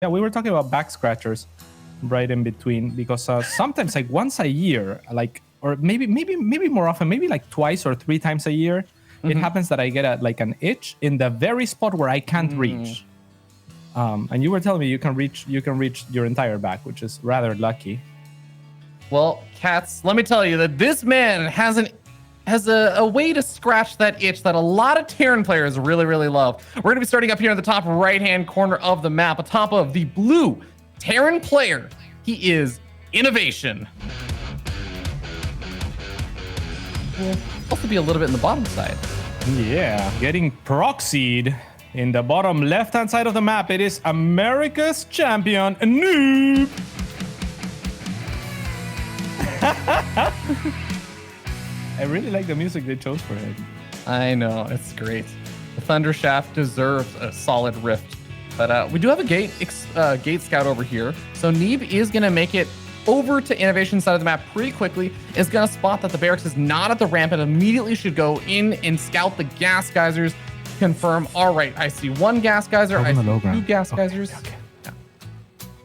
Yeah, we were talking about back scratchers right in between, because sometimes like once a year, like, or maybe more often, maybe like twice or 3 times a year, it happens that I get like an itch in the very spot where I can't reach. And you were telling me you can reach your entire back, which is rather lucky. Well, Cats, let me tell you that this man has a way to scratch that itch that a lot of Terran players really, really love. We're going to be starting up here in the top right-hand corner of the map, atop of the blue Terran player. He is INnoVation. Will also be a little bit in the bottom side. Yeah, getting proxied in the bottom left-hand side of the map. It is America's champion, Neeb. I really like the music they chose for him. I know, it's great. The Thundershaft deserves a solid rift. But we do have a gate scout over here. So Neeb is going to make it over to INnoVation's side of the map pretty quickly. Is going to spot that the barracks is not at the ramp and immediately should go in and scout the gas geysers. Confirm. All right, I see 1 gas geyser. I see 2 gas geysers. Okay.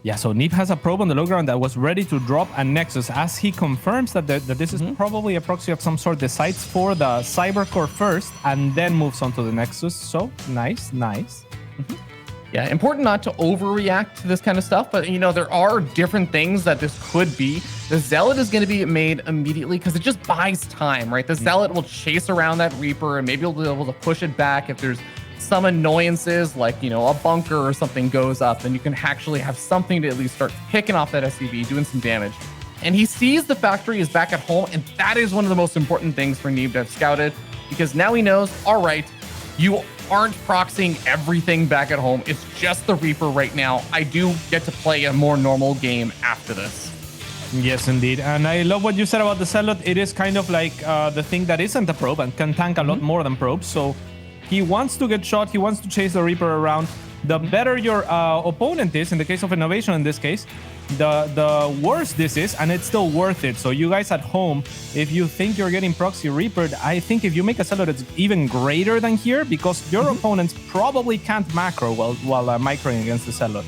Yeah, so Neeb has a probe on the low ground that was ready to drop a Nexus. As he confirms that this is probably a proxy of some sort, decides for the Cybercore first and then moves on to the Nexus. So nice. Yeah, important not to overreact to this kind of stuff, but you know, there are different things that this could be. The Zealot is going to be made immediately because it just buys time, right? The Zealot will chase around that Reaper and maybe he'll be able to push it back if there's some annoyances, like, you know, a bunker or something goes up, and you can actually have something to at least start picking off that SCV, doing some damage. And he sees the factory is back at home, and that is one of the most important things for Neeb to have scouted, because now he knows, all right, you aren't proxying everything back at home. It's just the Reaper right now. I do get to play a more normal game after this. Yes, indeed. And I love what you said about the Zealot. It is kind of like the thing that isn't a probe and can tank a lot more than probes. So he wants to get shot. He wants to chase the Reaper around. The better your opponent is, in the case of INnoVation in this case, the worse this is, and it's still worth it. So you guys at home, if you think you're getting proxy Reapered, I think if you make a Zealot, it's even greater than here, because your opponents probably can't macro while microing against the Zealot.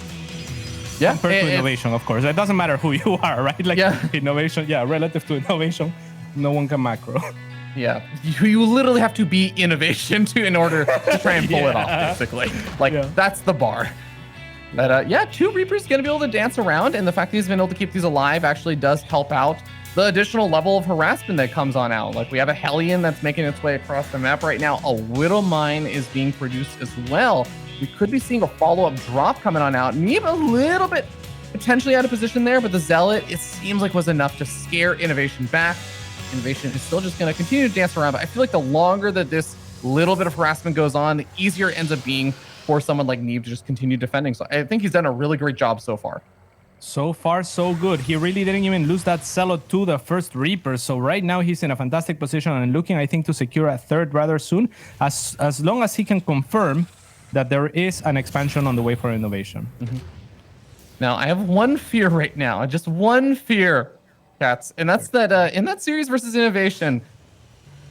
Yeah, compared to INnoVation, of course. It doesn't matter who you are, right? Like INnoVation, relative to INnoVation, no one can macro. Yeah, you literally have to be INnoVation in order to try and pull it off, basically. Like, that's the bar. But 2 Reapers going to be able to dance around, and the fact that he's been able to keep these alive actually does help out the additional level of harassment that comes on out. Like, we have a Hellion that's making its way across the map right now. A Widow Mine is being produced as well. We could be seeing a follow-up drop coming on out. Neeb a little bit potentially out of position there, but the Zealot, it seems like, was enough to scare INnoVation back. INnoVation is still just going to continue to dance around, but I feel like the longer that this little bit of harassment goes on, the easier it ends up being for someone like Neeb to just continue defending. So I think he's done a really great job so far. So far, so good. He really didn't even lose that Zealot to the first Reaper. So right now he's in a fantastic position and looking, I think, to secure a third rather soon, as long as he can confirm that there is an expansion on the way for INnoVation. Now, I have one fear right now, just one fear, Cats, and that's that in that series versus INnoVation,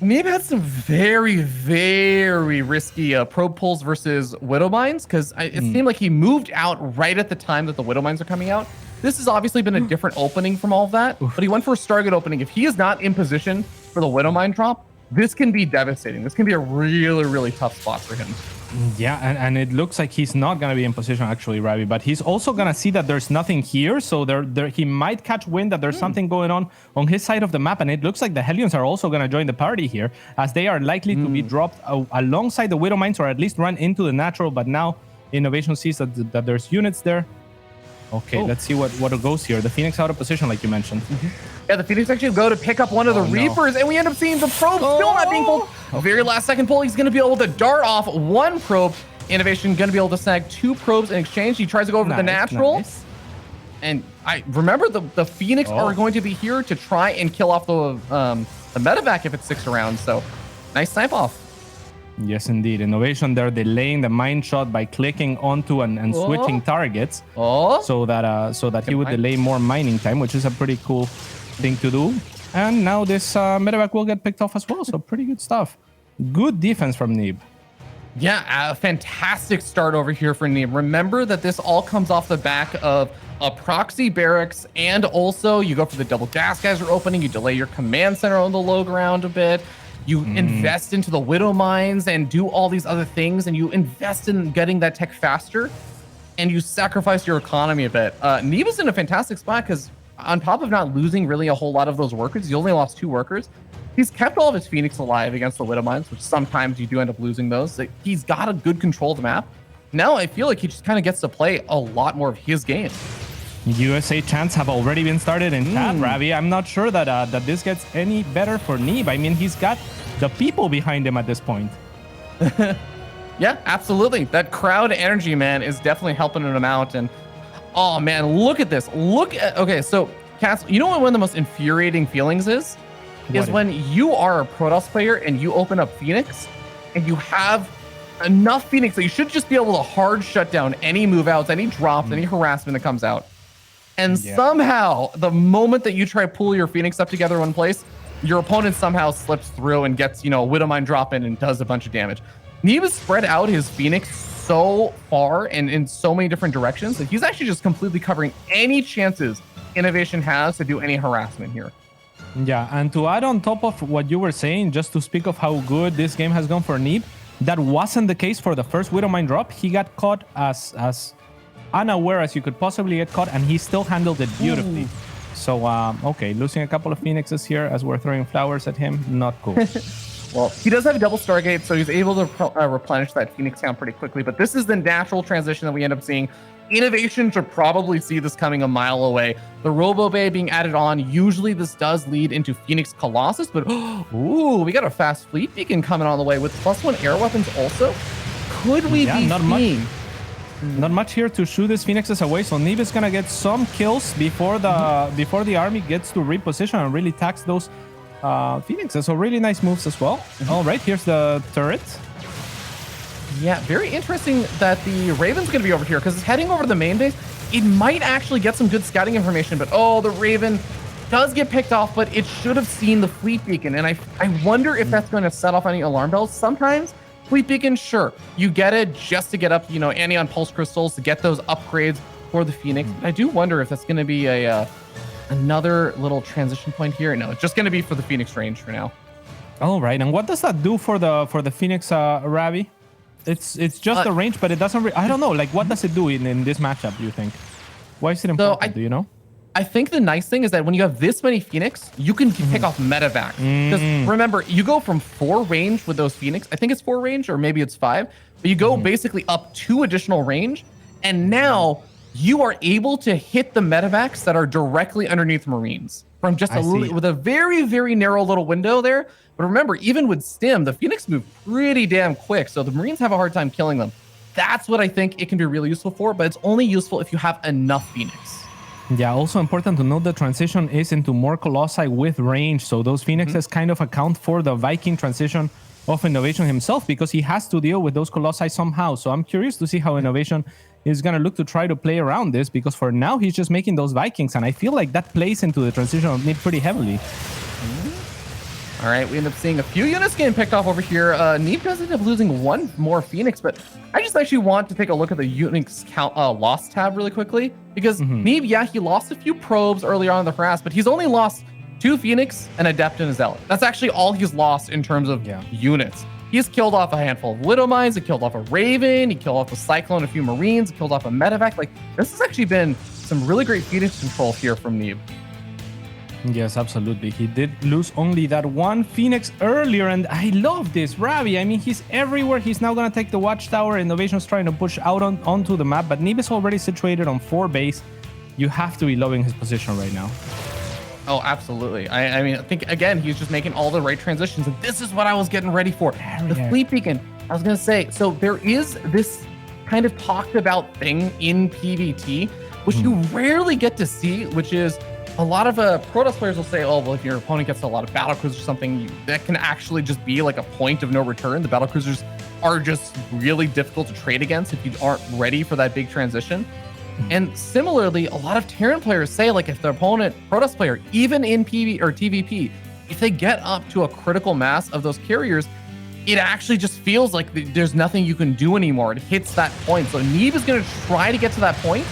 Neeb had some very, very risky probe pulls versus Widow Mines, because it seemed like he moved out right at the time that the Widow Mines are coming out. This has obviously been a different opening from all of that, but he went for a Stargate opening. If he is not in position for the Widow Mine drop, this can be devastating. This can be a really, really tough spot for him. Yeah, and it looks like he's not going to be in position, actually, Ravi, but he's also going to see that there's nothing here, so he might catch wind that there's something going on his side of the map, and it looks like the Hellions are also going to join the party here, as they are likely to be dropped alongside the Widow Mines, or at least run into the natural, but now INnoVation sees that there's units there. Okay, let's see what goes here. The Phoenix out of position, like you mentioned. Yeah, the Phoenix actually go to pick up one of the Reapers, and we end up seeing the probe still not being pulled. Very last second pull, he's going to be able to dart off 1 probe. INnoVation going to be able to snag 2 probes in exchange. He tries to go over the natural. And I remember the Phoenix are going to be here to try and kill off the medevac if it sticks around. So nice snipe off. Yes, indeed. INnoVation, they're delaying the mine shot by clicking onto and switching targets, so that he would delay more mining time, which is a pretty cool thing to do. And now this medevac will get picked off as well, so pretty good stuff. Good defense from Neeb. Yeah, a fantastic start over here for Neeb. Remember that this all comes off the back of a proxy barracks, and also you go for the double gas geyser opening, you delay your command center on the low ground a bit, you invest into the widow mines and do all these other things, and you invest in getting that tech faster, and you sacrifice your economy a bit. Neeb is in a fantastic spot because on top of not losing really a whole lot of those workers, he only lost 2 workers. He's kept all of his Phoenix alive against the Widow Mines, which sometimes you do end up losing those. Like, he's got a good control of the map. Now I feel like he just kind of gets to play a lot more of his game. USA chants have already been started in chat, Ravi. I'm not sure that that this gets any better for Neeb. I mean, he's got the people behind him at this point. Yeah, absolutely. That crowd energy, man, is definitely helping him out. And oh man, look at this. Look at, okay, so Cats, you know what one of the most infuriating feelings is? Is when you are a Protoss player and you open up Phoenix and you have enough Phoenix that you should just be able to hard shut down any move outs, any drops, any harassment that comes out. And somehow, the moment that you try to pull your Phoenix up together in one place, your opponent somehow slips through and gets, you know, a Widow Mine drop in and does a bunch of damage. Neeb has spread out his Phoenix so far and in so many different directions that he's actually just completely covering any chances INnoVation has to do any harassment here. Yeah, and to add on top of what you were saying, just to speak of how good this game has gone for Neeb, that wasn't the case for the first Widow Mine drop. He got caught as unaware as you could possibly get caught, and he still handled it beautifully. So, okay, losing a couple of Phoenixes here as we're throwing flowers at him, not cool. Well, he does have a double Stargate, so he's able to replenish that Phoenix count pretty quickly, but this is the natural transition that we end up seeing. INnoVation should probably see this coming a mile away. The Robo Bay being added on, usually this does lead into Phoenix Colossus, but ooh, we got a fast fleet beacon coming on the way with +1 air weapons also. Could we be seeing? Not much here to shoot these Phoenixes away, so Neeb is gonna get some kills before the army gets to reposition and really tax those Phoenixes. So really nice moves as well. All right, here's the turret. Yeah, very interesting that the Raven's going to be over here because it's heading over to the main base. It might actually get some good scouting information, but oh, the Raven does get picked off, but it should have seen the fleet beacon. And I wonder if that's going to set off any alarm bells. Sometimes fleet beacon, sure, you get it just to get up, you know, anion pulse crystals to get those upgrades for the Phoenix. I do wonder if that's going to be a another little transition point here. No, it's just going to be for the Phoenix range for now. All right, and what does that do for the Phoenix, Ravi? It's just the range, but it doesn't. I don't know. Like, what does it do in this matchup? Do you think? Why is it important? Do you know? I think the nice thing is that when you have this many Phoenix, you can pick off medevac. Because remember, you go from 4 range with those Phoenix. I think it's 4 range, or maybe it's 5. But you go basically up 2 additional range, and now you are able to hit the medevacs that are directly underneath Marines from just with a very, very narrow little window there. But remember, even with Stim, the Phoenix move pretty damn quick, so the Marines have a hard time killing them. That's what I think it can be really useful for, but it's only useful if you have enough Phoenix. Yeah, also important to note the transition is into more Colossi with range, so those Phoenixes kind of account for the Viking transition of INnoVation himself, because he has to deal with those Colossi somehow. So I'm curious to see how INnoVation is going to look to try to play around this, because for now he's just making those Vikings, and I feel like that plays into the transition of Neeb pretty heavily. All right, we end up seeing a few units getting picked off over here. Neeb does end up losing 1 more Phoenix, but I just actually want to take a look at the Unix count loss tab really quickly, because Neeb, yeah, he lost a few probes earlier on in the harass, but he's only lost 2 Phoenix, an Adept, and a Zealot. That's actually all he's lost in terms of units. He's killed off a handful of Widow Mines, he killed off a Raven, he killed off a Cyclone, a few Marines, he killed off a Medevac. Like, this has actually been some really great Phoenix control here from Neeb. Yes, absolutely. He did lose only that 1 Phoenix earlier, and I love this, Ravi. I mean, he's everywhere. He's now going to take the Watchtower. INnoVation's trying to push out onto the map, but Neeb is already situated on 4 base. You have to be loving his position right now. Oh, absolutely. I mean, I think, again, he's just making all the right transitions, and this is what I was getting ready for. The fleet beacon, I was going to say, so there is this kind of talked about thing in PvT, which you rarely get to see, which is a lot of Protoss players will say, oh, well, if your opponent gets a lot of battlecruisers or something, that can actually just be like a point of no return. The battlecruisers are just really difficult to trade against if you aren't ready for that big transition. And similarly, a lot of Terran players say, like, if the opponent, Protoss player, even in PV or TVP, if they get up to a critical mass of those carriers, it actually just feels like there's nothing you can do anymore. It hits that point. So Neeb is going to try to get to that point,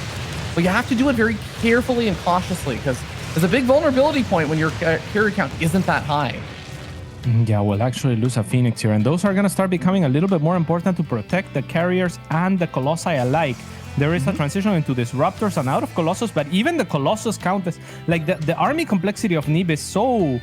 but you have to do it very carefully and cautiously because there's a big vulnerability point when your carry count isn't that high. Yeah, we'll actually lose a Phoenix here, and those are going to start becoming a little bit more important to protect the carriers and the Colossi alike. There is a transition into Disruptors and out of Colossus, but even the Colossus count is like the army complexity of Neeb is so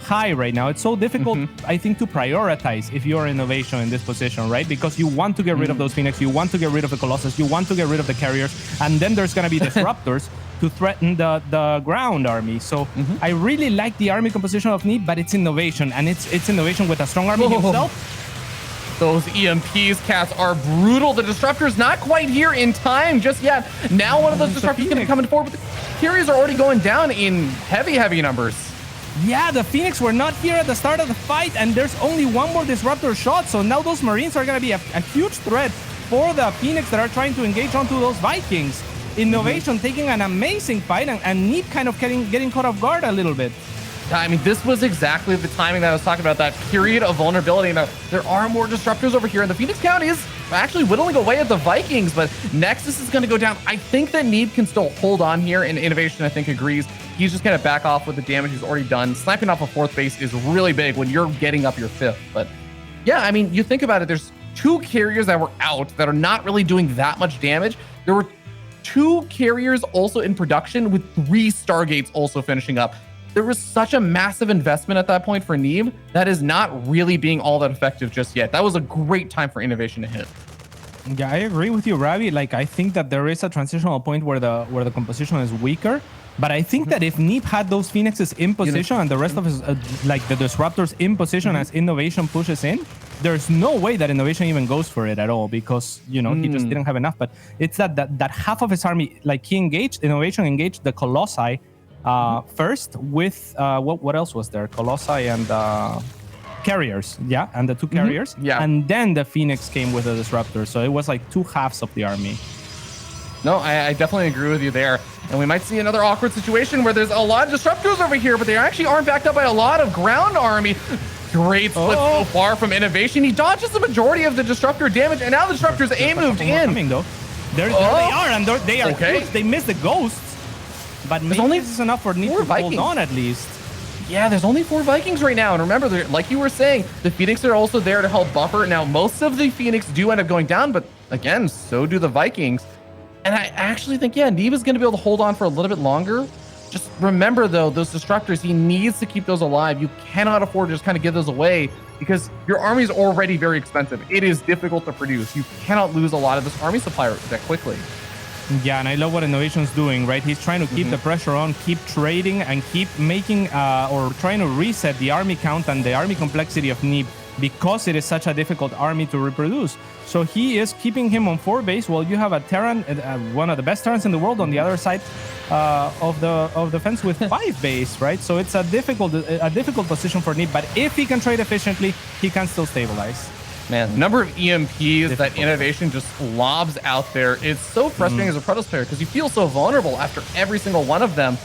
high right now. It's so difficult, I think, to prioritize if you're INnoVation in this position, right? Because you want to get rid of those Phoenix, you want to get rid of the Colossus, you want to get rid of the carriers, and then there's going to be Disruptors to threaten the ground army. So I really like the army composition of Neeb, but it's INnoVation, and it's INnoVation with a strong army himself. Those EMPs, Cats, are brutal. The Disruptor's not quite here in time just yet. Now one of those Disruptors going to come forward, but the carriers are already going down in heavy numbers. Yeah, the Phoenix were not here at the start of the fight, and there's only one more Disruptor shot, so now those Marines are going to be a huge threat for the Phoenix that are trying to engage onto those Vikings. INnoVation taking an amazing fight, and Neeb kind of getting caught off guard a little bit. I mean, this was exactly the timing that I was talking about, that period of vulnerability. Now, there are more Disruptors over here, and the Phoenix count is actually whittling away at the Vikings, but Nexus is going to go down. I think that Neeb can still hold on here, and INnoVation, I think, agrees. He's just going to back off with the damage he's already done. Sniping off a 4th base is really big when you're getting up your 5th. But yeah, I mean, you think about it, there's 2 carriers that were out that are not really doing that much damage. There were 2 carriers also in production with 3 Stargates also finishing up. There was such a massive investment at that point for Neeb that is not really being all that effective just yet. That was a great time for INnoVation to hit. Yeah, I agree with you, Ravi. Like, I think that there is a transitional point where the composition is weaker. But I think that if Neeb had those Phoenixes in position and the rest of his, like the Disruptors in position as INnoVation pushes in, there's no way that INnoVation even goes for it at all because, you know, he just didn't have enough. But it's that half of his army, like INnoVation engaged the Colossi first with, what else was there? Colossi and carriers, yeah, and the 2 carriers. Yeah. And then the Phoenix came with the Disruptor. So it was like 2 halves of the army. No, I definitely agree with you there. And we might see another awkward situation where there's a lot of Disruptors over here, but they actually aren't backed up by a lot of ground army. Great split so far from INnoVation. He dodges the majority of the Disruptor damage, and now the Disruptors moved in. Coming, though. There they are, and they are huge. They missed the ghosts, but maybe this is enough for Neeb to hold on at least. Yeah, there's only 4 Vikings right now. And remember, like you were saying, the Phoenix are also there to help buffer. Now, most of the Phoenix do end up going down, but again, so do the Vikings. And I actually think, yeah, Neeb is going to be able to hold on for a little bit longer. Just remember, though, those Disruptors, he needs to keep those alive. You cannot afford to just kind of give those away because your army is already very expensive. It is difficult to produce. You cannot lose a lot of this army supply that quickly. Yeah, and I love what INnoVation's doing, right? He's trying to keep the pressure on, keep trading, and keep making or trying to reset the army count and the army complexity of Neeb because it is such a difficult army to reproduce. So he is keeping him on 4 base while you have a Terran, one of the best Terrans in the world, on the other side of the fence with 5 base, right? So it's a difficult position for Neeb, but if he can trade efficiently, he can still stabilize. Man, the number of EMPs that INnoVation just lobs out there is so frustrating as a Protoss player because you feel so vulnerable after every single one of them.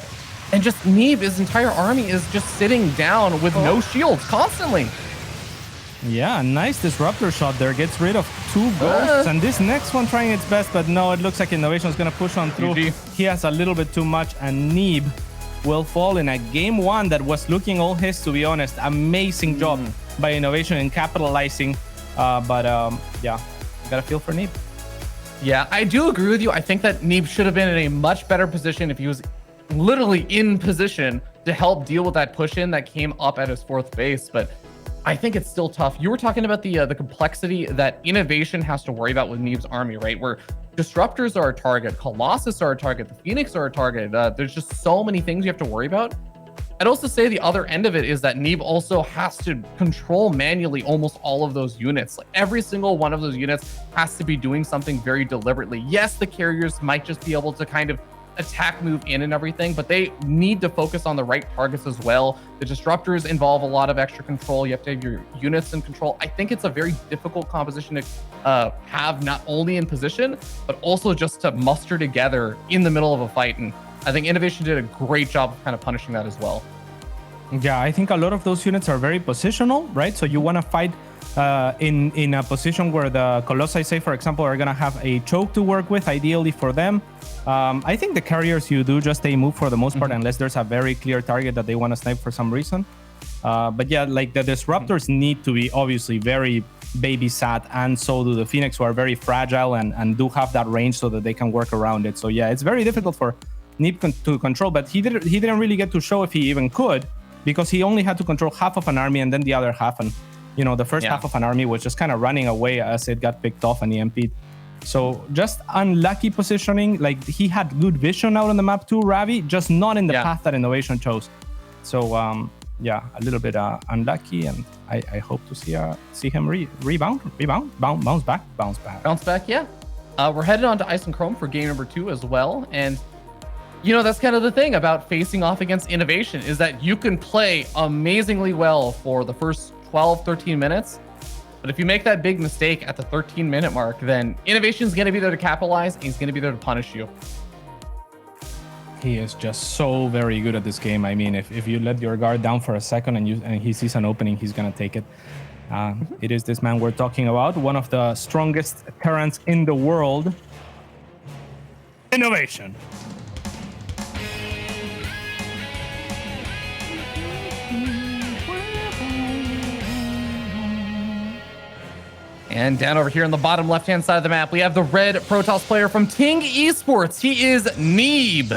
And just Neeb, his entire army is just sitting down with no shields constantly. Yeah, nice Disruptor shot there. Gets rid of 2 ghosts. And this next one trying its best, but no, it looks like INnoVation is going to push on through. He has a little bit too much, and Neeb will fall in a game 1 that was looking all his, to be honest. Amazing job by INnoVation in capitalizing. Yeah, got a feel for Neeb. Yeah, I do agree with you. I think that Neeb should have been in a much better position if he was literally in position to help deal with that push-in that came up at his 4th base. But I think it's still tough. You were talking about the complexity that INnoVation has to worry about with Neeb's army, right? Where Disruptors are a target, Colossus are a target, the Phoenix are a target. There's just so many things you have to worry about. I'd also say the other end of it is that Neeb also has to control manually almost all of those units. Like every single one of those units has to be doing something very deliberately. Yes, the carriers might just be able to kind of attack, move in and everything, but they need to focus on the right targets as well. The Disruptors involve a lot of extra control. You have to have your units in control. I think it's a very difficult composition to have, not only in position, but also just to muster together in the middle of a fight. And I think INnoVation did a great job of kind of punishing that as well. Yeah, I think a lot of those units are very positional, right? So you want to fight in a position where the Colossi, say for example, are gonna have a choke to work with, ideally for them. I think the carriers, you do just stay move for the most part, unless there's a very clear target that they want to snipe for some reason. But yeah, like the disruptors need to be obviously very babysat, and so do the Phoenix, who are very fragile and do have that range so that they can work around it. So yeah, it's very difficult for Neeb to control, but he didn't really get to show if he even could, because he only had to control half of an army and then the other half, and you know, the first half of an army was just kind of running away as it got picked off and EMP'd. So just unlucky positioning. Like, he had good vision out on the map too, Ravi, just not in the path that INnoVation chose. So yeah, a little bit unlucky, and I hope to see him bounce back. Yeah. We're headed on to Ice and Chrome for game number 2 as well, and you know, that's kind of the thing about facing off against INnoVation, is that you can play amazingly well for the first 12-13 minutes, but if you make that big mistake at the 13-minute mark, then INnoVation is going to be there to capitalize, and he's going to be there to punish you. He is just so very good at this game. I mean, if you let your guard down for a second and he sees an opening, he's going to take it. It is this man we're talking about, one of the strongest Terrans in the world, INnoVation. And down over here on the bottom left-hand side of the map, we have the red Protoss player from Ting Esports. He is Neeb.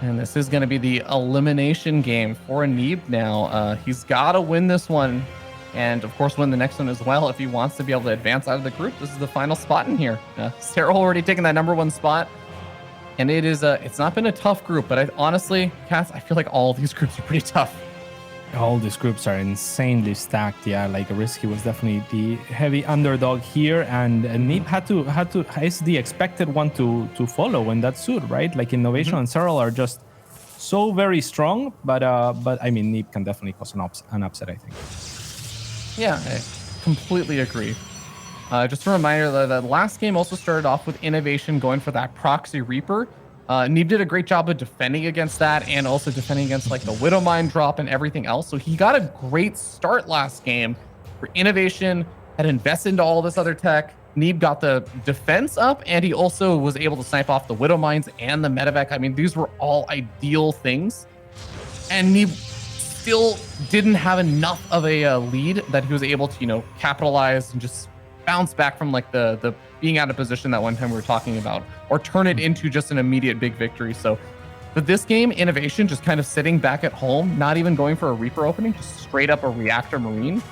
And this is going to be the elimination game for Neeb now. He's got to win this one, and of course win the next one as well if he wants to be able to advance out of the group. This is the final spot in here. Cyril already taking that #1 spot. And it is it's not been a tough group, but honestly, Cass, I feel like all these groups are pretty tough. All these groups are insanely stacked. Yeah, like Risky was definitely the heavy underdog here, and Neeb had to is the expected one to follow in that suit, right? Like INnoVation and Cyril are just so very strong, but I mean, Neeb can definitely cause an upset, I think. Yeah, I completely agree. Just a reminder that the last game also started off with INnoVation going for that Proxy Reaper. Neeb did a great job of defending against that, and also defending against like the Widowmine drop and everything else. So he got a great start last game where INnoVation had invested into all this other tech. Neeb got the defense up, and he also was able to snipe off the Widowmines and the Medevac. I mean, these were all ideal things. And Neeb still didn't have enough of a lead that he was able to, you know, capitalize and just bounce back from like the being out of position that one time we were talking about, or turn it into just an immediate big victory. So for this game, INnoVation just kind of sitting back at home, not even going for a Reaper opening, just straight up a Reactor Marine.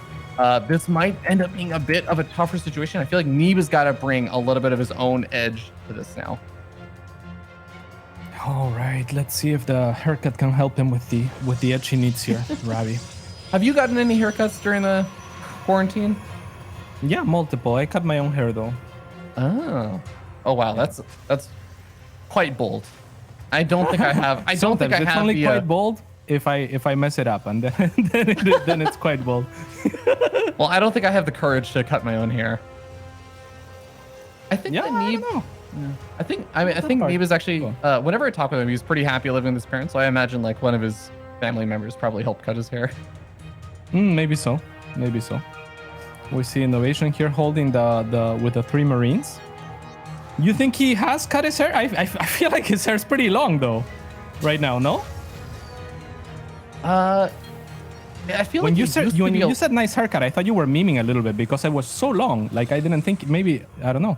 This might end up being a bit of a tougher situation. I feel like Neeb has got to bring a little bit of his own edge to this now. All right, let's see if the haircut can help him with the edge he needs here, Ravi. Have you gotten any haircuts during the quarantine? Yeah, multiple. I cut my own hair though. Oh wow, that's quite bold. I don't think I have. I don't think I have. It's only quite bold if I mess it up, and then it's quite bold. Well, I don't think I have the courage to cut my own hair. I think that Neeb. I think Neeb is actually. Whenever I talk with him, he's pretty happy living with his parents. So I imagine like one of his family members probably helped cut his hair. Maybe so. Maybe so. We see INnoVation here holding with the 3 Marines. You think he has cut his hair? I feel like his hair is pretty long though, right now. No. I feel when like you said nice haircut, I thought you were memeing a little bit because it was so long. Like I didn't think maybe I don't know.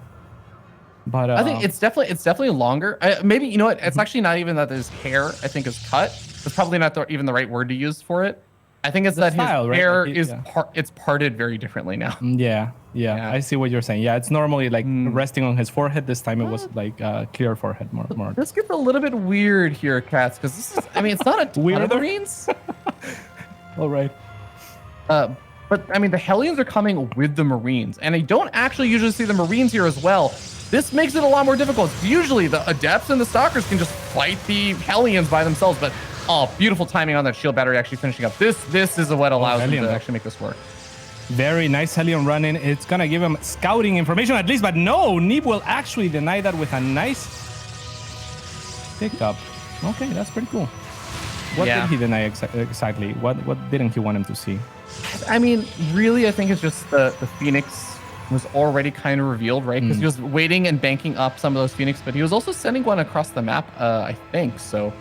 But I think it's definitely longer. Maybe you know what? It's actually not even that his hair I think is cut. It's probably not even the right word to use for it. I think it's that style, his hair is it's parted very differently now. Yeah, I see what you're saying. Yeah, it's normally like resting on his forehead. This time it was like clear forehead more. This gets a little bit weird here, Cats, because this is, I mean, it's not a ton of Marines. All right. But I mean, the Hellions are coming with the Marines, and I don't actually usually see the Marines here as well. This makes it a lot more difficult. Usually the Adepts and the Stalkers can just fight the Hellions by themselves, but oh, beautiful timing on that shield battery actually finishing up. This is what allows them to actually make this work. Very nice Hellion running. It's going to give him scouting information at least, but no, Neeb will actually deny that with a nice Pickup. Okay, that's pretty cool. What did he deny exactly? What didn't he want him to see? I mean, really, I think it's just the Phoenix was already kind of revealed, right? Because he was waiting and banking up some of those Phoenix, but he was also sending one across the map, I think. So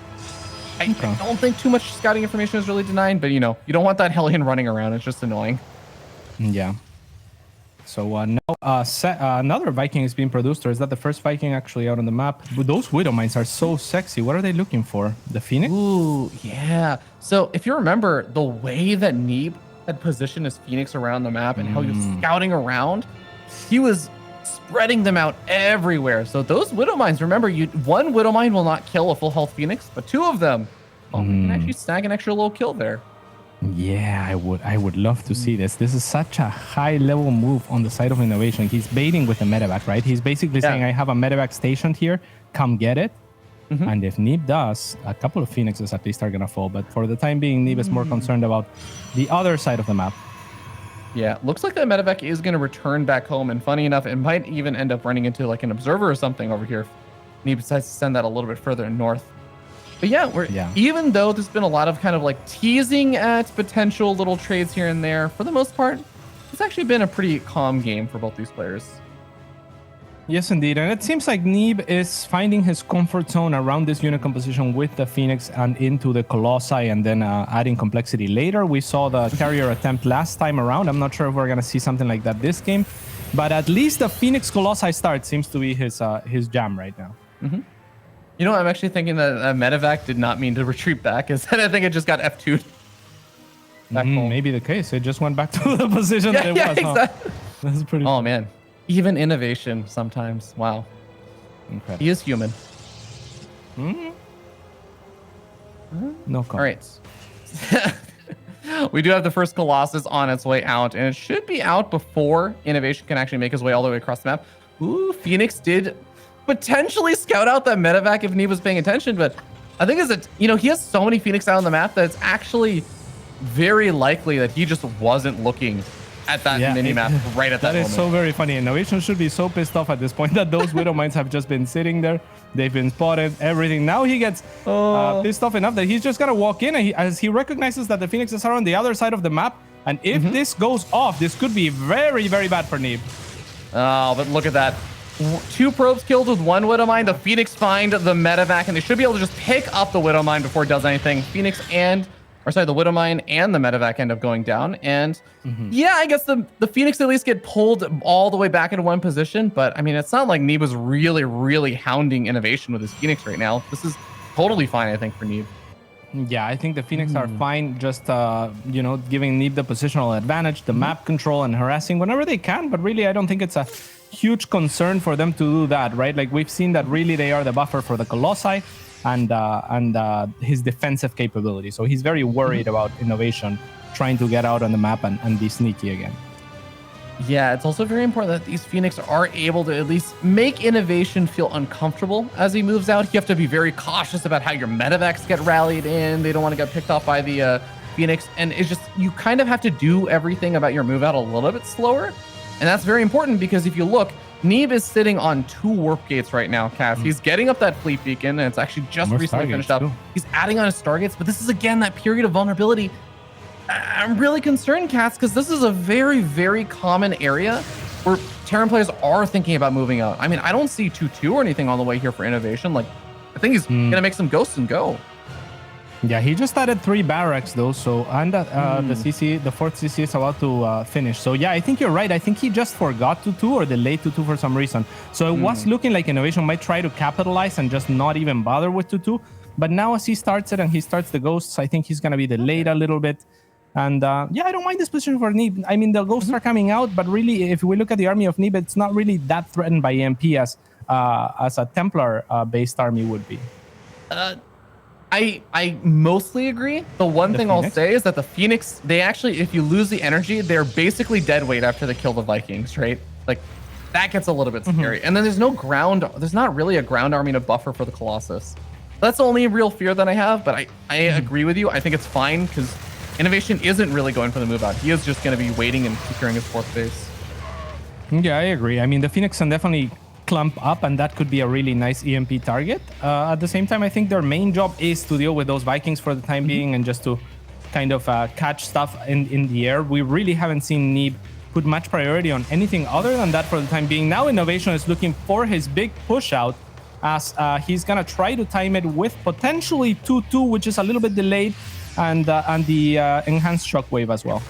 I don't think too much scouting information is really denied, but you know, you don't want that Hellion running around. It's just annoying. Yeah. So now another Viking is being produced, or is that the first Viking actually out on the map? Those Widow Mines are so sexy. What are they looking for? The Phoenix? Ooh, yeah. So if you remember the way that Neeb had positioned his Phoenix around the map and how he was scouting around, he was spreading them out everywhere. So those Widow Mines, remember, one Widow Mine will not kill a full health Phoenix, but two of them can actually snag an extra little kill there. Yeah, I would love to see this. This is such a high level move on the side of INnoVation. He's baiting with the medevac, right? He's basically saying, I have a medevac stationed here, come get it. And if Neeb does, a couple of Phoenixes at least are going to fall. But for the time being, Neeb is more concerned about the other side of the map. Yeah, looks like the medevac is going to return back home. And funny enough, it might even end up running into like an observer or something over here. Neeb decides to send that a little bit further north. But yeah, even though there's been a lot of kind of like teasing at potential little trades here and there, for the most part, it's actually been a pretty calm game for both these players. Yes, indeed. And it seems like Neeb is finding his comfort zone around this unit composition with the Phoenix and into the Colossi, and then adding complexity later. We saw the carrier attempt last time around. I'm not sure if we're going to see something like that this game, but at least the Phoenix Colossi start seems to be his jam right now. You know, I'm actually thinking that medevac did not mean to retreat back. Instead, I think it just got F2'd. Maybe the case. It just went back to the position that it was. Exactly. That's pretty cool. Man. Even INnoVation sometimes. Wow. Incredible. He is human. No comment. All right. We do have the first Colossus on its way out, and it should be out before INnoVation can actually make his way all the way across the map. Ooh, Phoenix did potentially scout out that medevac if Neeb was paying attention, but I think he has so many Phoenix out on the map that it's actually very likely that he just wasn't looking at that mini-map right at that moment. That is so very funny. INnoVation should be so pissed off at this point that those Widow Mines have just been sitting there. They've been spotted, everything. Now he gets pissed off enough that he's just got to walk in, and as he recognizes that the Phoenixes are on the other side of the map, and if this goes off, this could be very, very bad for Neeb. Oh, but look at that. 2 probes killed with 1 Widow Mine. The Phoenix find the medevac, and they should be able to just pick up the Widow Mine before it does anything. The Widow Mine and the medevac end up going down. And yeah, I guess the Phoenix at least get pulled all the way back into one position. But I mean, it's not like Neeb was really, really hounding INnoVation with his Phoenix right now. This is totally fine, I think, for Neeb. Yeah, I think the Phoenix are fine, just giving Neeb the positional advantage, the map control, and harassing whenever they can. But really, I don't think it's a huge concern for them to do that, right? Like, we've seen that really they are the buffer for the Colossi and his defensive capability. So he's very worried about INnoVation trying to get out on the map and be sneaky again. Yeah, it's also very important that these Phoenix are able to at least make INnoVation feel uncomfortable as he moves out. You have to be very cautious about how your medevacs get rallied in. They don't want to get picked off by the Phoenix. And it's just, you kind of have to do everything about your move out a little bit slower. And that's very important because if you look, Neeb is sitting on 2 warp gates right now, Cass. He's getting up that fleet beacon, and it's actually just recently finished up. He's adding on his stargates, but this is, again, that period of vulnerability. I'm really concerned, Cass, because this is a very, very common area where Terran players are thinking about moving out. I mean, I don't see 2-2 or anything on the way here for INnoVation. Like, I think he's going to make some ghosts and go. Yeah, he just added 3 barracks though, so and the 4th CC is about to finish. So yeah, I think you're right. I think he just forgot 2-2 or delayed 2-2 for some reason. So it was looking like INnoVation might try to capitalize and just not even bother with 2-2. But now as he starts it and he starts the ghosts, I think he's going to be delayed a little bit. And yeah, I don't mind this position for Neeb. I mean, the ghosts are coming out, but really, if we look at the army of Neeb, it's not really that threatened by EMP as a Templar-based army would be. I mostly agree. The one thing I'll say is that the Phoenix, they actually, if you lose the energy, they're basically dead weight after they kill the Vikings, right? Like, that gets a little bit scary. And then there's not really a ground army to buffer for the Colossus. That's the only real fear that I have, but I agree with you. I think it's fine because INnoVation isn't really going for the move out. He is just going to be waiting and securing his 4th base. Yeah, I agree. I mean, the Phoenix can definitely clump up, and that could be a really nice EMP target. At the same time, I think their main job is to deal with those Vikings for the time being and just to kind of catch stuff in the air. We really haven't seen Neeb put much priority on anything other than that for the time being. Now INnoVation is looking for his big push out, as he's gonna try to time it with potentially 2-2, which is a little bit delayed, and the enhanced shockwave as well.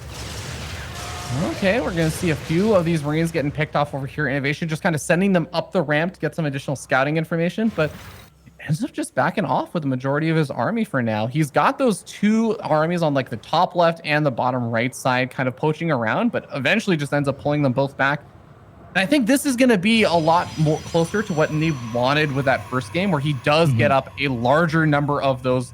Okay, we're going to see a few of these Marines getting picked off over here. INnoVation just kind of sending them up the ramp to get some additional scouting information, but ends up just backing off with the majority of his army for now. He's got those 2 armies on like the top left and the bottom right side kind of poaching around, but eventually just ends up pulling them both back. And I think this is going to be a lot more closer to what Neeb wanted with that first game, where he does get up a larger number of those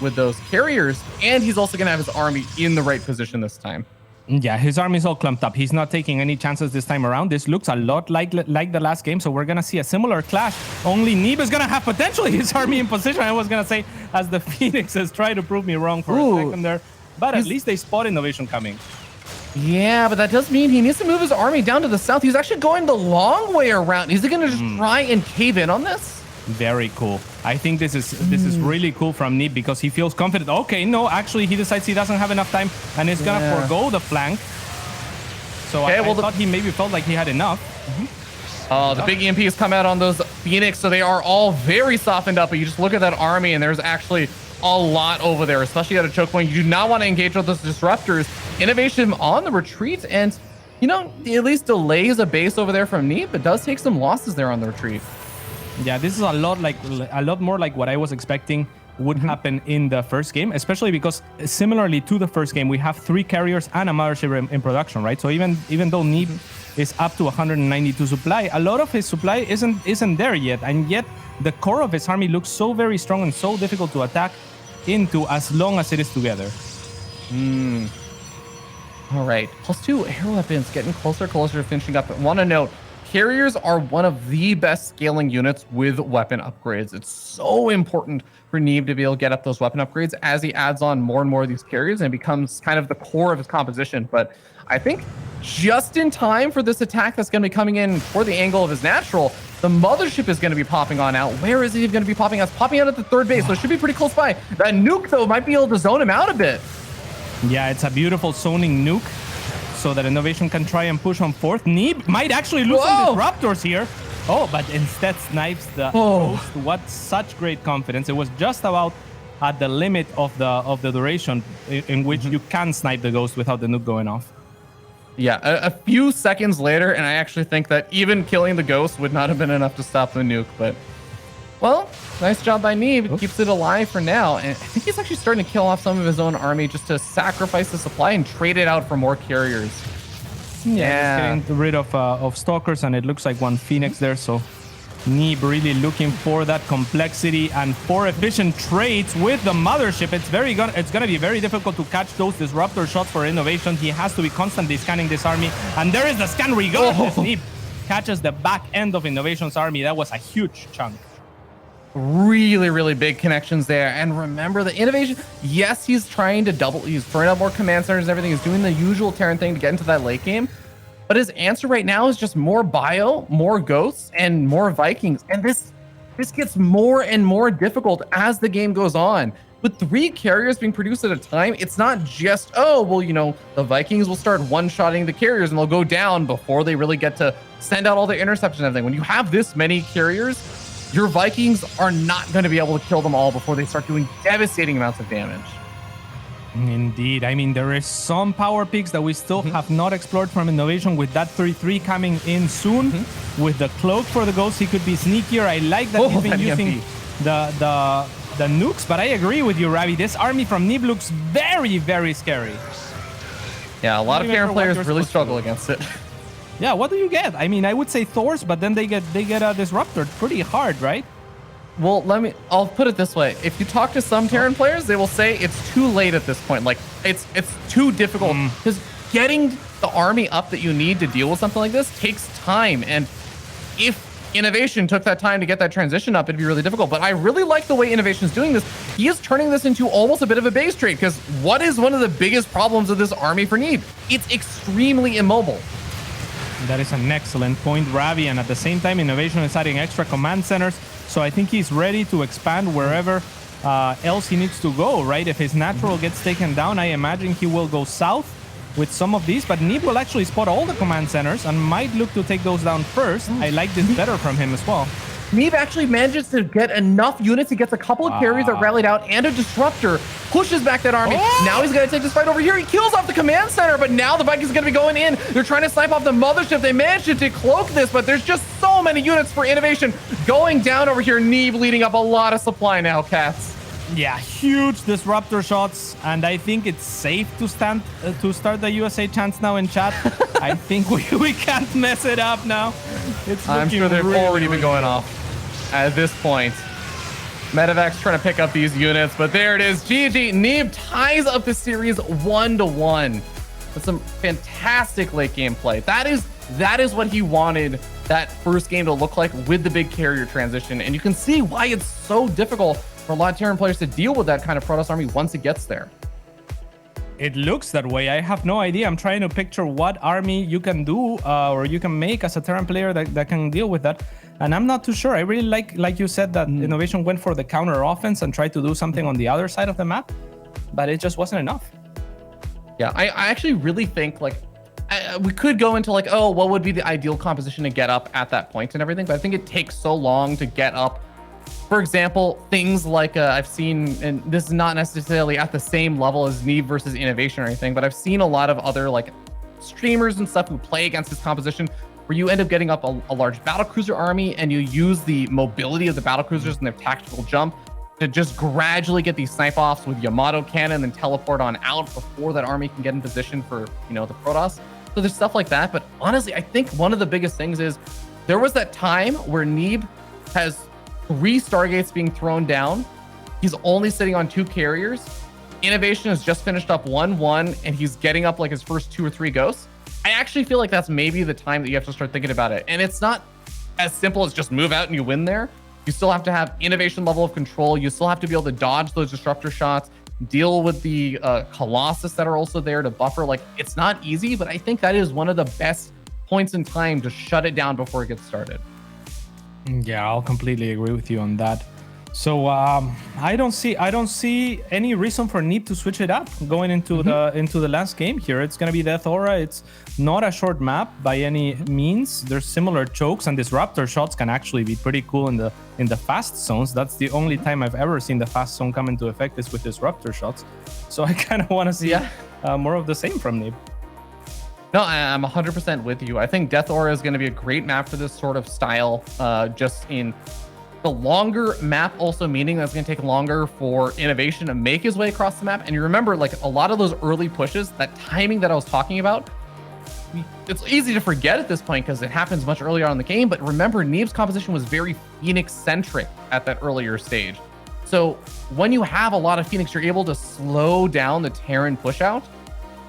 with those carriers, and he's also going to have his army in the right position this time. Yeah, his army's all clumped up. He's not taking any chances this time around. This looks a lot like the last game, so we're going to see a similar clash. Only Neeb is going to have potentially his army in position, I was going to say, as the Phoenixes try to prove me wrong for a second there. But at least they spot INnoVation coming. Yeah, but that does mean he needs to move his army down to the south. He's actually going the long way around. Is he going to just try and cave in on this? Very cool. I think this is really cool from Neeb because he feels confident. Okay, no, actually he decides he doesn't have enough time and is gonna forego the flank. So I thought he maybe felt like he had enough. Oh, the big EMPs come out on those Phoenix, so they are all very softened up. But you just look at that army, and there's actually a lot over there, especially at a choke point. You do not want to engage with those disruptors. INnoVation on the retreat, and you know, at least delays a base over there from Neeb, but does take some losses there on the retreat. Yeah, this is a lot more like what I was expecting would happen in the first game, especially because similarly to the first game, we have 3 carriers and a mothership in production, right? So even though Neeb is up to 192 supply, a lot of his supply isn't there yet, and yet the core of his army looks so very strong and so difficult to attack into as long as it is together. All right, +2 air weapons, getting closer to finishing up. I want to note, carriers are one of the best scaling units with weapon upgrades. It's so important for Neeb to be able to get up those weapon upgrades as he adds on more and more of these carriers, and it becomes kind of the core of his composition. But I think just in time for this attack that's going to be coming in for the angle of his natural, the mothership is going to be popping on out. Where is he going to be popping out? It's popping out at the 3rd base, so it should be pretty close by. That nuke, though, might be able to zone him out a bit. Yeah, it's a beautiful zoning nuke, so that INnoVation can try and push on 4th. Neeb might actually lose some disruptors here. Oh, but instead snipes the Ghost. What such great confidence. It was just about at the limit of the duration in which you can snipe the Ghost without the nuke going off. Yeah, a few seconds later, and I actually think that even killing the Ghost would not have been enough to stop the nuke, but well, nice job by Neeb. It keeps it alive for now. And I think he's actually starting to kill off some of his own army just to sacrifice the supply and trade it out for more carriers. Yeah, getting rid of stalkers, and it looks like 1 Phoenix there. So Neeb really looking for that complexity and for efficient trades with the mothership. It's gonna be very difficult to catch those disruptor shots for INnoVation. He has to be constantly scanning this army, and there is the scan regardless. Neeb catches the back end of INnoVation's army. That was a huge chunk. Really big connections there. And remember, the INnoVation, yes, he's trying to he's throwing out more command centers and everything. He's doing the usual Terran thing to get into that late game. But his answer right now is just more bio, more ghosts, and more Vikings. And this gets more and more difficult as the game goes on. With 3 carriers being produced at a time, it's not just, oh, well, you know, the Vikings will start one-shotting the carriers and they'll go down before they really get to send out all the interceptions and everything. When you have this many carriers, your Vikings are not going to be able to kill them all before they start doing devastating amounts of damage. Indeed. I mean, there is some power peaks that we still have not explored from INnoVation, with that 3-3 coming in soon. With the cloak for the Ghost, he could be sneakier. I like that he's been using the nukes, but I agree with you, Ravi. This army from Neeb looks very scary. Yeah, a lot of Terran players really struggle against it. Yeah, what do you get? I mean, I would say Thors, but then they get disrupted pretty hard, right? Well, I'll put it this way. If you talk to some Terran players, they will say it's too late at this point. Like, it's too difficult, because getting the army up that you need to deal with something like this takes time. And if INnoVation took that time to get that transition up, it'd be really difficult. But I really like the way INnoVation's doing this. He is turning this into almost a bit of a base trade, because what is one of the biggest problems of this army for Neeb? It's extremely immobile. That is an excellent point, Ravi. And at the same time, INnoVation is adding extra command centers. So I think he's ready to expand wherever else he needs to go, right? If his natural gets taken down, I imagine he will go south with some of these. But Neeb will actually spot all the command centers and might look to take those down first. I like this better from him as well. Neeb actually manages to get enough units. He gets a couple of carries that rallied out and a disruptor. Pushes back that army. Now he's going to take this fight over here. He kills off the command center, but now the Vikings are going to be going in. They're trying to snipe off the mothership. They managed to decloak this, but there's just so many units for INnoVation going down over here. Neeb leading up a lot of supply now, Cats. Yeah, huge disruptor shots, and I think it's safe to start the USA chants now in chat. I think we can't mess it up now. It's I'm sure they've really, already been going off at this point. Medevac's trying to pick up these units, but there it is. GG. Neeb ties up the series 1-1 with some fantastic late game play. That is what he wanted that first game to look like with the big carrier transition, and you can see why it's so difficult for a lot of Terran players to deal with that kind of Protoss army once it gets there. It looks that way. I have no idea. I'm trying to picture what army you can do or you can make as a Terran player that can deal with that. And I'm not too sure. I really like you said, that INnoVation went for the counter offense and tried to do something on the other side of the map, but it just wasn't enough. Yeah, I actually really think like we could go into like, oh, what would be the ideal composition to get up at that point and everything, but I think it takes so long to get up. For example, things like I've seen, and this is not necessarily at the same level as Neeb versus INnoVation or anything, but I've seen a lot of other like streamers and stuff who play against this composition where you end up getting up a large battlecruiser army and you use the mobility of the battlecruisers and their tactical jump to just gradually get these snipe offs with Yamato cannon and teleport on out before that army can get in position for, you know, the Protoss. So there's stuff like that. But honestly, I think one of the biggest things is there was that time where Neeb has 3 Stargates being thrown down. He's only sitting on 2 carriers. INnoVation has just finished up 1-1 and he's getting up like his first 2 or 3 ghosts. I actually feel like that's maybe the time that you have to start thinking about it. And it's not as simple as just move out and you win there. You still have to have INnoVation level of control. You still have to be able to dodge those disruptor shots, deal with the Colossus that are also there to buffer. Like, it's not easy, but I think that is one of the best points in time to shut it down before it gets started. Yeah, I'll completely agree with you on that. So I don't see any reason for Neeb to switch it up going into the last game here. It's gonna be Death Aura. It's not a short map by any means. There's similar chokes, and disruptor shots can actually be pretty cool in the fast zones. That's the only time I've ever seen the fast zone come into effect is with disruptor shots. So I kind of want to see more of the same from Neeb. No, I'm 100% with you. I think Death Aura is going to be a great map for this sort of style, just in the longer map, also meaning that's going to take longer for INnoVation to make his way across the map. And you remember, like, a lot of those early pushes, that timing that I was talking about, it's easy to forget at this point because it happens much earlier on in the game. But remember, Neeb's composition was very Phoenix-centric at that earlier stage. So when you have a lot of Phoenix, you're able to slow down the Terran push-out.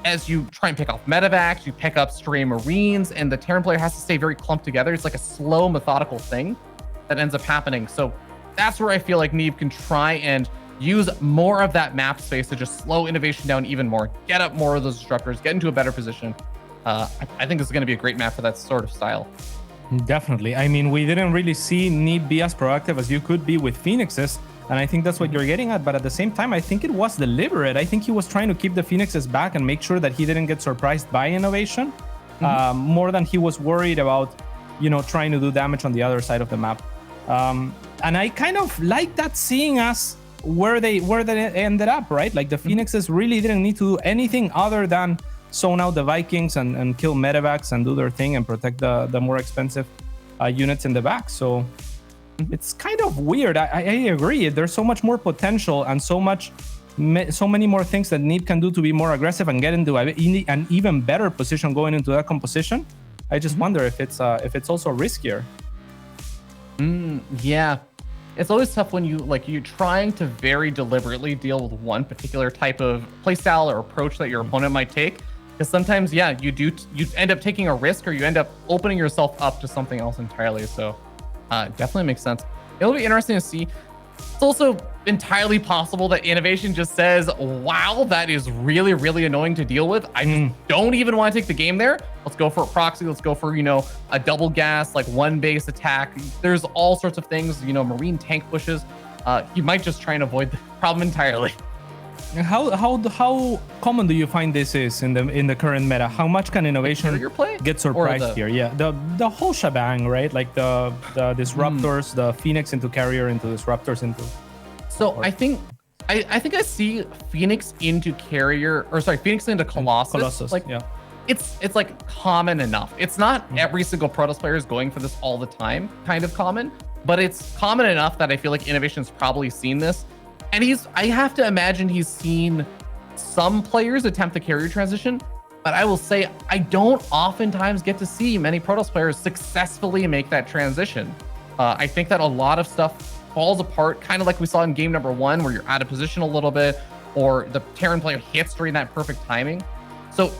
As you try and pick off medevacs, you pick up stray Marines, and the Terran player has to stay very clumped together. It's like a slow, methodical thing that ends up happening. So that's where I feel like Neeb can try and use more of that map space to just slow INnoVation down even more, get up more of those disruptors, get into a better position. I think this is going to be a great map for that sort of style. Definitely. I mean, we didn't really see Neeb be as proactive as you could be with Phoenixes, and I think that's what you're getting at. But at the same time, I think it was deliberate. I think he was trying to keep the Phoenixes back and make sure that he didn't get surprised by INnoVation, more than he was worried about, you know, trying to do damage on the other side of the map. And I kind of like that, seeing us where they ended up, right? Like the Phoenixes really didn't need to do anything other than zone out the Vikings and kill medevacs and do their thing and protect the more expensive units in the back. So it's kind of weird. I agree. There's so much more potential and so many more things that Neeb can do to be more aggressive and get into an even better position going into that composition. I just wonder if it's also riskier. Yeah, it's always tough when you're trying to very deliberately deal with one particular type of playstyle or approach that your opponent might take. Because sometimes, yeah, you end up taking a risk, or you end up opening yourself up to something else entirely. So definitely makes sense. It'll be interesting to see. It's also entirely possible that INnoVation just says, wow, that is really, really annoying to deal with. I just don't even want to take the game there. Let's go for a proxy. Let's go for, a double gas, like one base attack. There's all sorts of things, marine tank pushes. You might just try and avoid the problem entirely. How common do you find this is in the current meta? How much can INnoVation get surprised here? Yeah, the whole shebang, right? Like the disruptors, the Phoenix into carrier, into disruptors into. So I think I see Phoenix into carrier, or sorry, Phoenix into Colossus. Like, yeah. It's like common enough. It's not every single Protoss player is going for this all the time, kind of common, but it's common enough that I feel like INnoVation's probably seen this. And I have to imagine he's seen some players attempt the carrier transition, but I will say I don't oftentimes get to see many Protoss players successfully make that transition. I think that a lot of stuff falls apart, kind of like we saw in game number 1, where you're out of position a little bit, or the Terran player hits during that perfect timing. So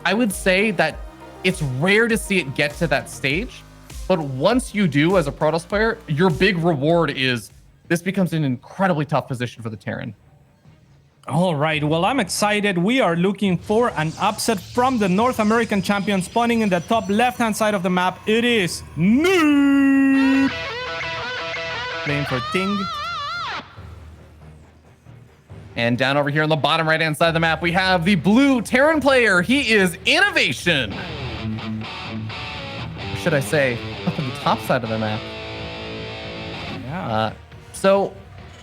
I would say that it's rare to see it get to that stage, but once you do as a Protoss player, your big reward is this becomes an incredibly tough position for the Terran. All right, well, I'm excited. We are looking for an upset from the North American champion, spawning in the top left-hand side of the map. It is Neeb, playing for Ting. And down over here on the bottom right-hand side of the map, we have the blue Terran player. He is INnoVation. Or should I say, up on the top side of the map. Yeah. So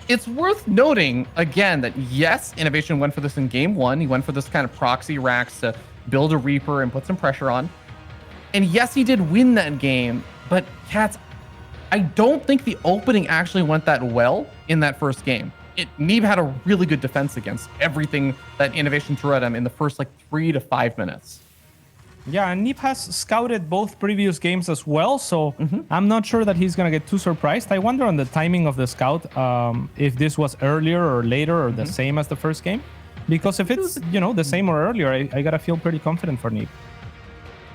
it's worth noting, again, that yes, INnoVation went for this in game 1. He went for this kind of proxy racks to build a Reaper and put some pressure on. And yes, he did win that game, but Cats, I don't think the opening actually went that well in that first game. Neeb had a really good defense against everything that INnoVation threw at him in the first 3 to 5 minutes. Yeah, and Neeb has scouted both previous games as well, so I'm not sure that he's going to get too surprised. I wonder on the timing of the scout, if this was earlier or later or the same as the first game. Because if it's, the same or earlier, I got to feel pretty confident for Neeb.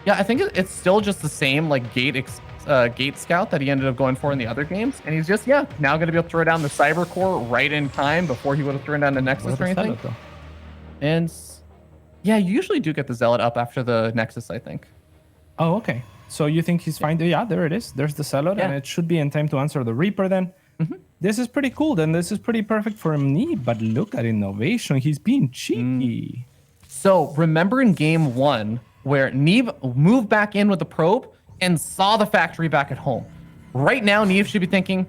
Yeah, I think it's still just the same gate scout that he ended up going for in the other games. And he's just, now going to be able to throw down the Cyber Core right in time before he would have thrown down the Nexus or anything. And yeah, you usually do get the Zealot up after the Nexus, I think. Oh, okay. So you think he's fine? Yeah, there it is. There's the Zealot, and it should be in time to answer the Reaper then. This is pretty cool. Then this is pretty perfect for Neeb. But look at INnoVation. He's being cheeky. So remember in game 1 where Neeb moved back in with the probe and saw the factory back at home. Right now, Neeb should be thinking,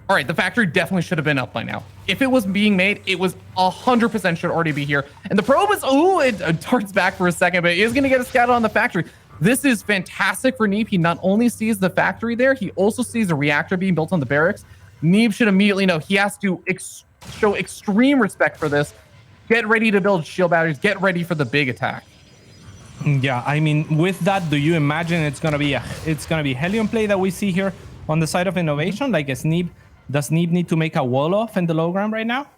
all right, the factory definitely should have been up by now. If it was being made, it was 100% should already be here. And the probe is, it turns back for a second, but it is going to get a scout on the factory. This is fantastic for Neeb. He not only sees the factory there, he also sees a reactor being built on the barracks. Neeb should immediately know he has to show extreme respect for this. Get ready to build shield batteries. Get ready for the big attack. Yeah, I mean, with that, do you imagine it's gonna be Hellion play that we see here on the side of INnoVation? Like, does Neeb need to make a wall off in the low ground right now?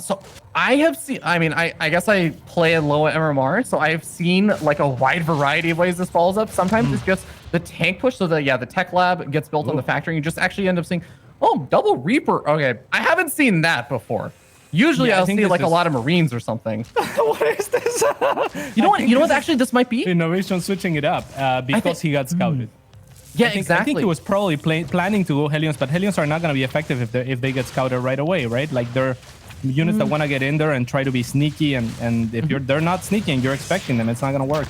So I have seen, I guess I play a low MMR, so I've seen a wide variety of ways this follows up. Sometimes it's just the tank push, so the tech lab gets built on the factory, and you just actually end up seeing, double Reaper. Okay, I haven't seen that before. Usually I'll see a lot of Marines or something. What is this? You know what actually this might be? INnoVation switching it up because he got scouted. Yeah, exactly. I think he was probably planning to go Hellions, but Hellions are not going to be effective if they get scouted right away, right? Like, they're units that want to get in there and try to be sneaky, and if they're not sneaky and you're expecting them, it's not going to work.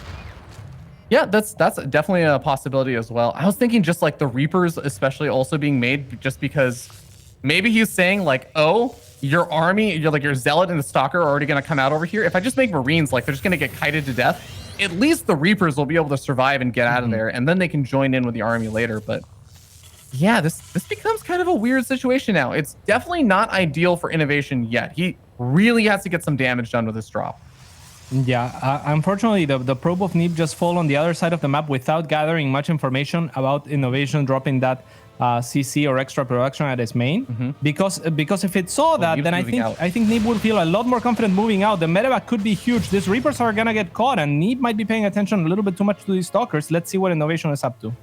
Yeah, that's definitely a possibility as well. I was thinking just the Reapers especially also being made just because maybe he's saying your army, your Zealot and the Stalker are already going to come out over here. If I just make Marines, they're just going to get kited to death. At least the Reapers will be able to survive and get out of there, and then they can join in with the army later. But yeah, this becomes kind of a weird situation now. It's definitely not ideal for INnoVation yet. He really has to get some damage done with this drop. Yeah, unfortunately, the probe of Neeb just fall on the other side of the map without gathering much information about INnoVation dropping that CC or extra production at his main. Because if it saw that, then I think Neeb would feel a lot more confident moving out. The medevac could be huge. These Reapers are gonna get caught, and Neeb might be paying attention a little bit too much to these Stalkers. Let's see what INnoVation is up to.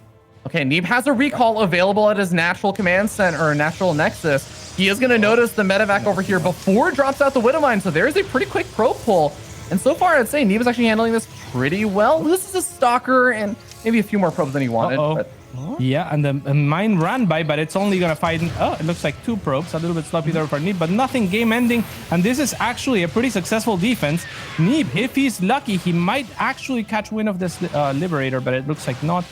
Okay, Neeb has a recall available at his natural command center or natural nexus. He is going to notice the medevac over here before it drops out the Widowmine. So there's a pretty quick probe pull. And so far, I'd say Neeb is actually handling this pretty well. This is a stalker and maybe a few more probes than he wanted. But... Yeah, and the mine ran by, but it's only going to find... Oh, it looks like 2 probes. A little bit sloppy there for Neeb, but nothing game-ending. And this is actually a pretty successful defense. Neeb, if he's lucky, he might actually catch wind of this Liberator, but it looks like not.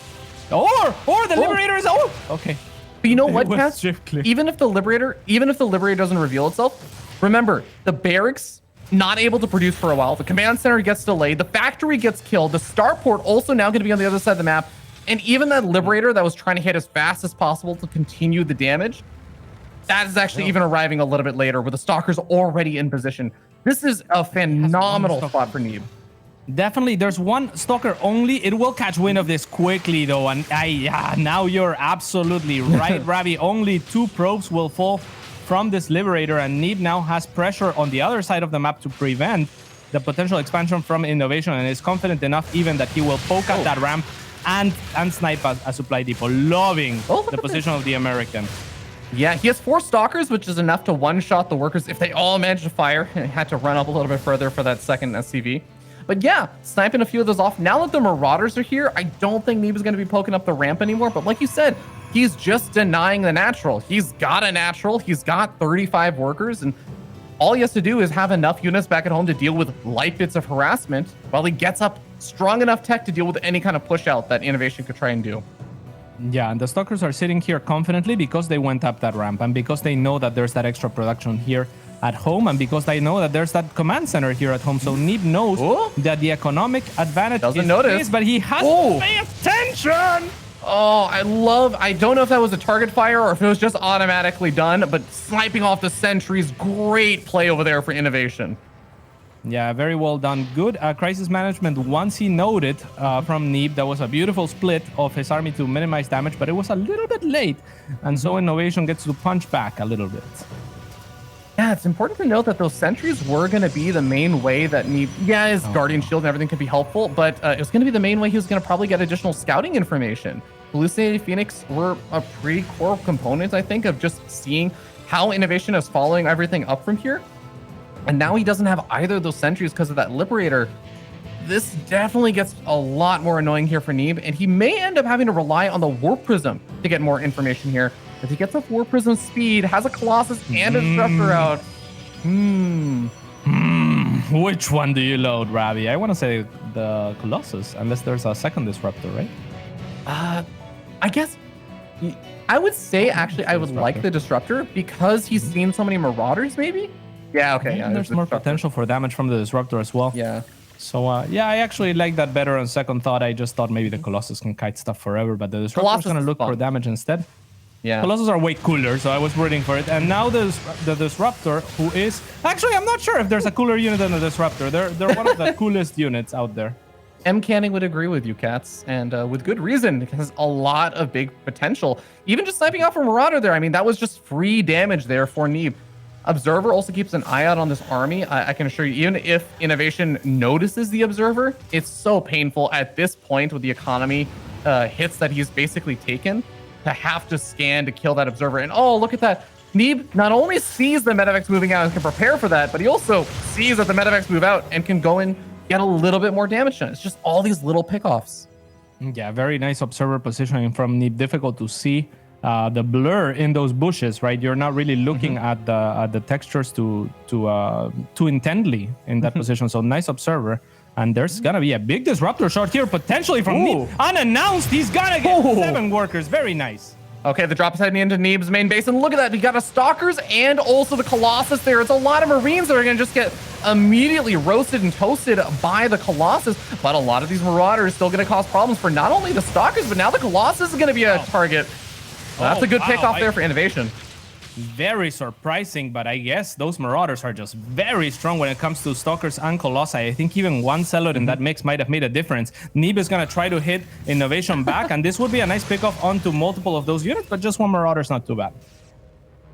Or the Liberator is... Oh, okay. But you know what, Cass? Even if the Liberator doesn't reveal itself, remember, the barracks not able to produce for a while. The command center gets delayed. The factory gets killed. The starport also now going to be on the other side of the map. And even that Liberator that was trying to hit as fast as possible to continue the damage, that is actually even arriving a little bit later with the Stalkers already in position. This is a phenomenal spot for Neeb. Definitely, there's one Stalker only. It will catch wind of this quickly, though. And now you're absolutely right, Ravi. Only 2 probes will fall from this Liberator, and Neeb now has pressure on the other side of the map to prevent the potential expansion from INnoVation, and is confident enough even that he will poke at that ramp and snipe a supply depot, loving the position of the American. Yeah, he has 4 Stalkers, which is enough to one-shot the workers if they all manage to fire. He had to run up a little bit further for that second SCV. But yeah, sniping a few of those off. Now that the Marauders are here, I don't think Neeb is going to be poking up the ramp anymore. But like you said, he's just denying the natural. He's got a natural. He's got 35 workers. And all he has to do is have enough units back at home to deal with light bits of harassment while he gets up strong enough tech to deal with any kind of push out that INnoVation could try and do. Yeah, and the Stalkers are sitting here confidently because they went up that ramp, and because they know that there's that extra production here at home, and because they know that there's that command center here at home. So Neeb knows that the economic advantage is his, but he has to pay attention. Oh, I don't know if that was a target fire or if it was just automatically done, but sniping off the sentries, great play over there for INnoVation. Yeah, very well done. Good crisis management once he noted from Neeb. That was a beautiful split of his army to minimize damage, but it was a little bit late. And so INnoVation gets to punch back a little bit. Yeah, it's important to note that those sentries were going to be the main way that Neeb, his Guardian Shield and everything could be helpful, but it was going to be the main way he was going to probably get additional scouting information. Hallucinated Phoenix were a pretty core component, I think, of just seeing how INnoVation is following everything up from here. And now he doesn't have either of those sentries because of that Liberator. This definitely gets a lot more annoying here for Neeb, and he may end up having to rely on the Warp Prism to get more information here. If he gets a Warp Prism speed, has a Colossus and a Disruptor out. Which one do you load, Ravi? I want to say the Colossus, unless there's a second Disruptor, right? I guess I would say actually I would like the Disruptor because he's seen so many Marauders, maybe? Yeah, okay. Yeah, there's more potential for damage from the Disruptor as well. Yeah. So, yeah, I actually like that better on second thought. I just thought maybe the Colossus can kite stuff forever, but the Disruptor is going to look for damage instead. Yeah. Colossus are way cooler, so I was rooting for it. And now the Disruptor, who is... Actually, I'm not sure if there's a cooler unit than the Disruptor. They're one of the coolest units out there. M. Canning would agree with you, Cats, and with good reason. It has a lot of big potential. Even just sniping off a Marauder there, I mean, that was just free damage there for Neeb. Observer also keeps an eye out on this army. I can assure you, even if INnoVation notices the Observer, it's so painful at this point with the economy hits that he's basically taken to have to scan to kill that Observer. And oh, look at that. Neeb not only sees the medevacs moving out and can prepare for that, but he also sees that the medevacs move out and can go in, get a little bit more damage done. It's just all these little pickoffs. Yeah, very nice Observer positioning from Neeb. Difficult to see the blur in those bushes, right? You're not really looking at the textures too intently in that position. So nice Observer. And there's gonna be a big Disruptor shot here potentially from Neeb. Unannounced, he's gonna get 7 workers. Very nice. Okay, the drop is heading into Neeb's main base, and look at that. We got a Stalkers and also the Colossus there. It's a lot of Marines that are gonna just get immediately roasted and toasted by the Colossus, but a lot of these Marauders still gonna cause problems for not only the Stalkers, but now the Colossus is gonna be a target. Well, that's a good pick off there for INnoVation. Very surprising, but I guess those Marauders are just very strong when it comes to Stalkers and Colossi. I think even one Zealot in that mix might have made a difference. Neeb is going to try to hit INnoVation back, and this would be a nice pickoff onto multiple of those units, but just one Marauder is not too bad.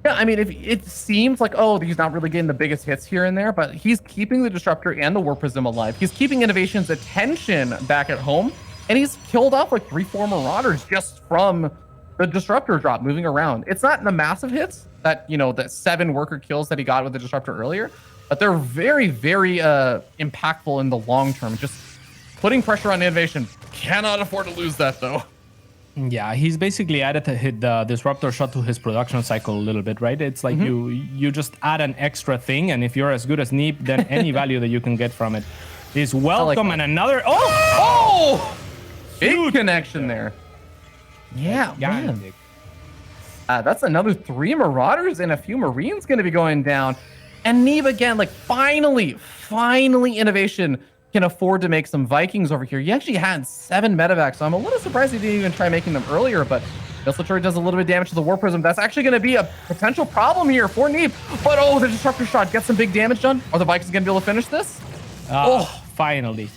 Yeah, I mean, if it seems like, oh, he's not really getting the biggest hits here and there, but he's keeping the Disruptor and the Warp Prism alive. He's keeping INnoVation's attention back at home. And he's killed off like 3-4 Marauders just from the Disruptor drop moving around. It's not the massive hits that, you know, the 7 worker kills that he got with the Disruptor earlier, but they're very, very impactful in the long term. Just putting pressure on INnoVation. Cannot afford to lose that though. Yeah, he's basically added the Disruptor shot to his production cycle a little bit, right? It's like you just add an extra thing, and if you're as good as Neeb, then any value that you can get from it is welcome. And another big connection there. Yeah, man. That's another 3 Marauders and a few Marines going to be going down. And Neeb again, like finally INnoVation can afford to make some Vikings over here. He actually had 7 medevacs, so I'm a little surprised he didn't even try making them earlier, but Esl Turret does a little bit of damage to the War Prism. That's actually going to be a potential problem here for Neeb. But oh, the Disruptor shot gets some big damage done. Are the Vikings going to be able to finish this? Finally.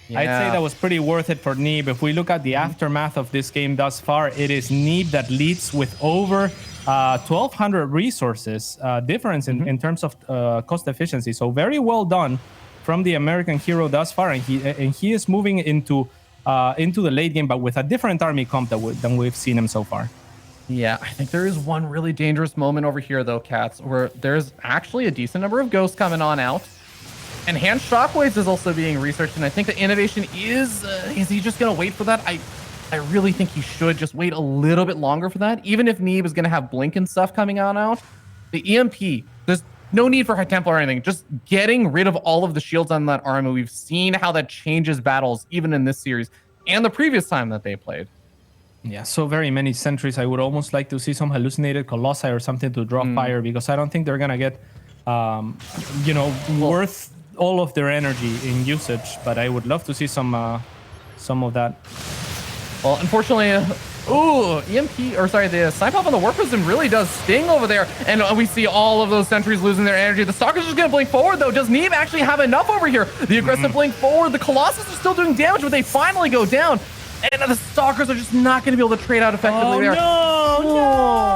Yeah. I'd say that was pretty worth it for Neeb. If we look at the aftermath of this game thus far, it is Neeb that leads with over 1,200 resources difference in terms of cost efficiency. So very well done from the American hero thus far, and he is moving into the late game, but with a different army comp than we've seen him so far. Yeah, I think there is one really dangerous moment over here, though, Cats, where there's actually a decent number of ghosts coming on out. Enhanced Shockwaves is also being researched, and I think the INnoVation is he just going to wait for that? I really think he should just wait a little bit longer for that. Even if Neeb is going to have Blink and stuff coming on out, the EMP, there's no need for High Templar or anything. Just getting rid of all of the shields on that army. We've seen how that changes battles, even in this series and the previous time that they played. Yeah, so very many sentries. I would almost like to see some hallucinated Colossi or something to draw fire, because I don't think they're going to get, worth all of their energy in usage, but I would love to see some of that. Well, unfortunately, the Snipe Off on the War Prism really does sting over there, and we see all of those sentries losing their energy. The Stalker's just gonna blink forward though. Does Neeb actually have enough over here? The aggressive blink forward. The Colossus are still doing damage, but they finally go down, and the Stalkers are just not gonna be able to trade out effectively there. No!